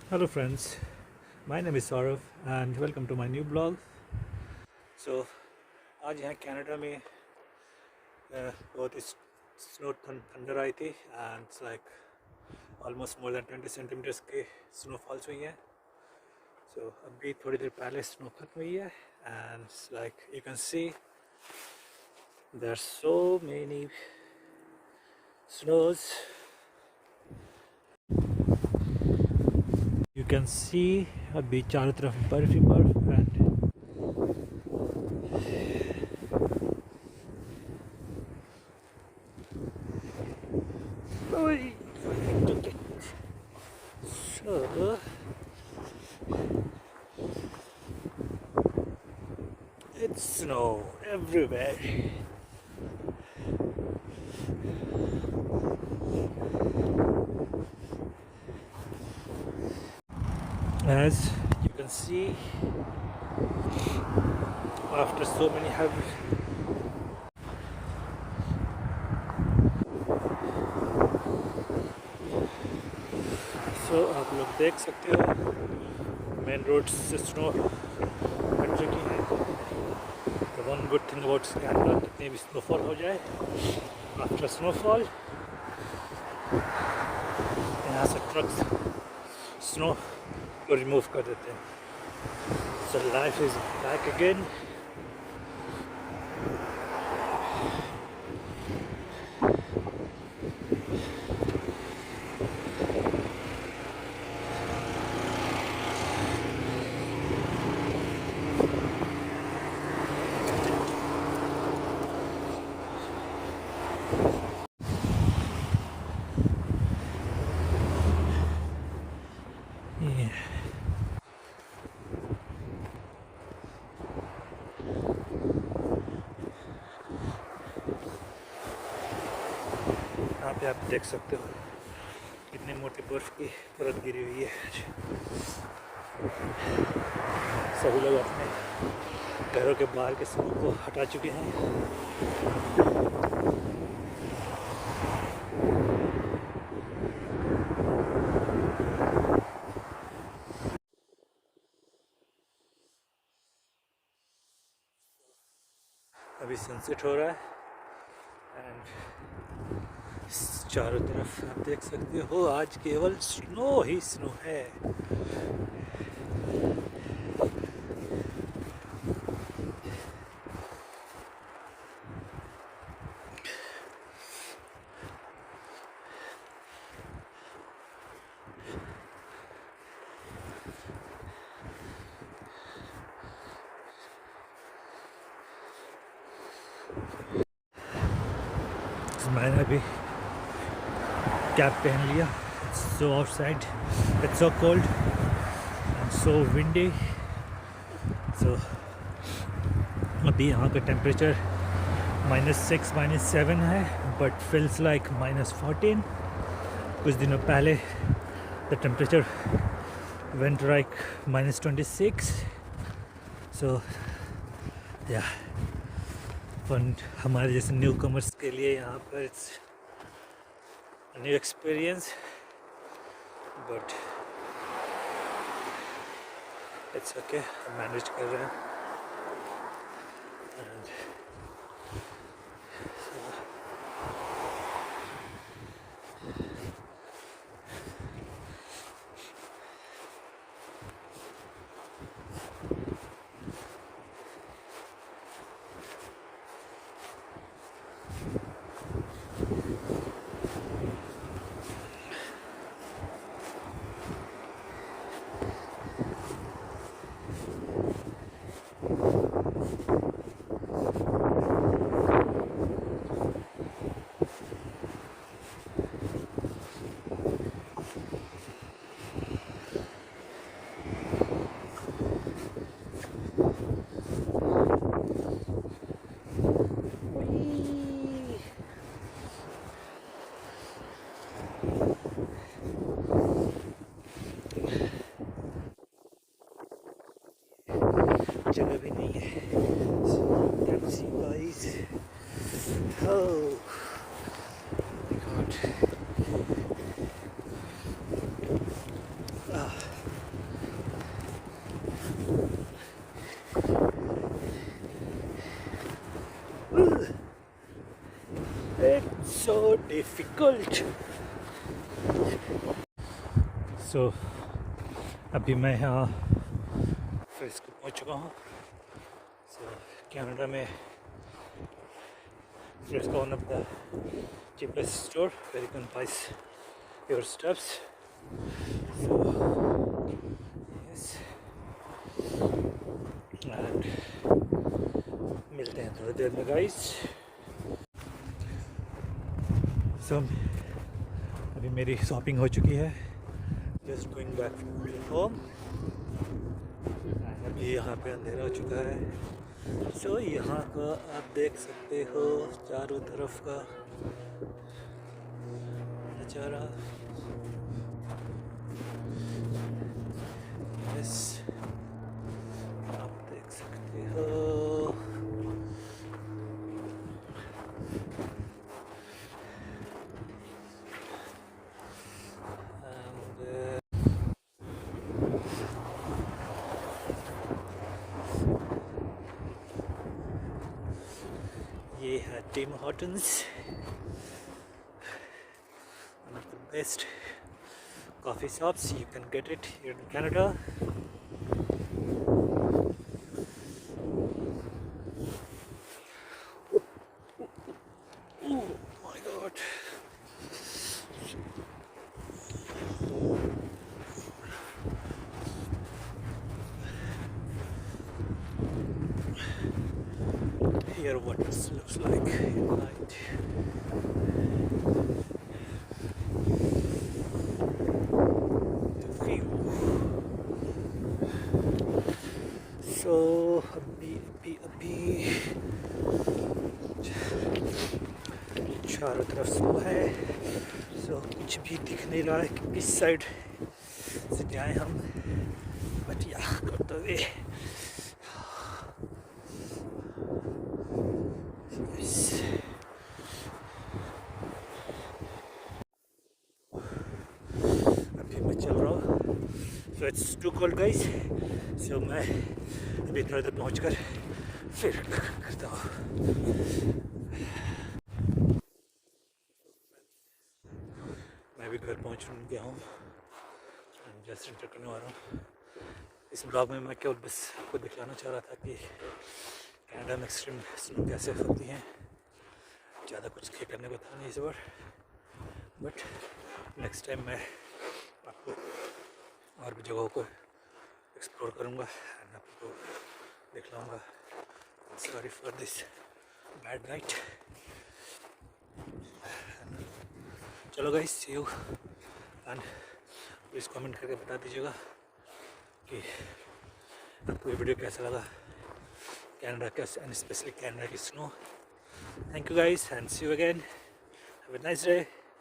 Hello friends, my name is Saurav and welcome to my new blog. So आज यहाँ Canada में बहुत ही snow thunder आई थी and it's like almost more than 20 centimeters के snowfalls हुई हैं. So अभी थोड़ी देर पहले snow खत्म हुई है and it's like you can see there are so many snows. You can see अभी चारों तरफ बर्फ ही बर्फ and so it's snow everywhere. As you can see, after so many heavy आप लोग देख सकते हो मेन रोड से स्नो हट चुकी है. The one good thing about Canada, कितनी भी स्नोफॉल हो जाए, आफ्टर स्नोफॉल यहाँ से ट्रक्स स्नो को रिमूव कर देते हैं. So life is back again. Yeah. यहाँ पे आप देख सकते हो कितनी मोटी बर्फ की परत गिरी हुई है. सभी लोग अपने घरों के बाहर के स्नो को हटा चुके हैं. अभी सनसेट हो रहा है एंड चारों तरफ आप देख सकते हो आज केवल स्नो ही स्नो है. मैंने अभी कैप पहन लिया. So outside it's so cold and so windy. So अभी यहाँ का टेम्परेचर -6 -7 है बट फील्स लाइक -14. कुछ दिनों पहले द टेम्परेचर वेंट लाइक -26. सो या हमारे जैसे न्यू कमर्स के लिए यहाँ पर it's new experience but it's okay, manage कर रहे हैं. And जगह भी नहीं है. So, guys. Oh my god. difficult. So अभी मैं यहाँ फ्रिस्को पहुँच चुका हूँ. So कनाडा में Frisco one of the cheapest store where you can buy your stuffs. So yes, and मिलते हैं थोड़ी देर में guys. So अभी मेरी शॉपिंग हो चुकी है. Just going back home. अभी यहाँ पे अंधेरा हो चुका है. So यहाँ का आप देख सकते हो चारों तरफ का नज़ारा. यस, आप देख सकते हो. ये है Tim Hortons, one of the best coffee shops. You can get it here in Canada. Oh my God. Here what it looks like at night. The view. So अभी चारों तरफ स्नो है. So कुछ भी दिख नहीं रहा है कि किस साइड से जाएं हम. But yeah, got the way. अभी मैं चल रहा हूँ. So it's too cold guys. So मैं अभी थोड़ी देर पहुँच कर फिर करता हूँ. मैं भी घर पहुँच गया हूँ. जस्ट इंटर करने वाला हूँ. इस ब्लॉग में मैं केवल बस आपको दिखाना चाह रहा था कि कनाडा में एक्सट्रीम स्नो कैसे होती हैं. ज़्यादा कुछ करने को था नहीं इस बार. बट नेक्स्ट टाइम मैं आपको और भी जगहों को एक्सप्लोर करूँगा एंड आपको दिखलाऊँगा. Sorry for this bad night. चलो guys, see you. And please comment करके बता दीजिएगा कि आपको ये वीडियो कैसा लगा. कनाडा का एंड स्पेशली कनाडा की snow. Thank you guys and see you again. Have a nice day.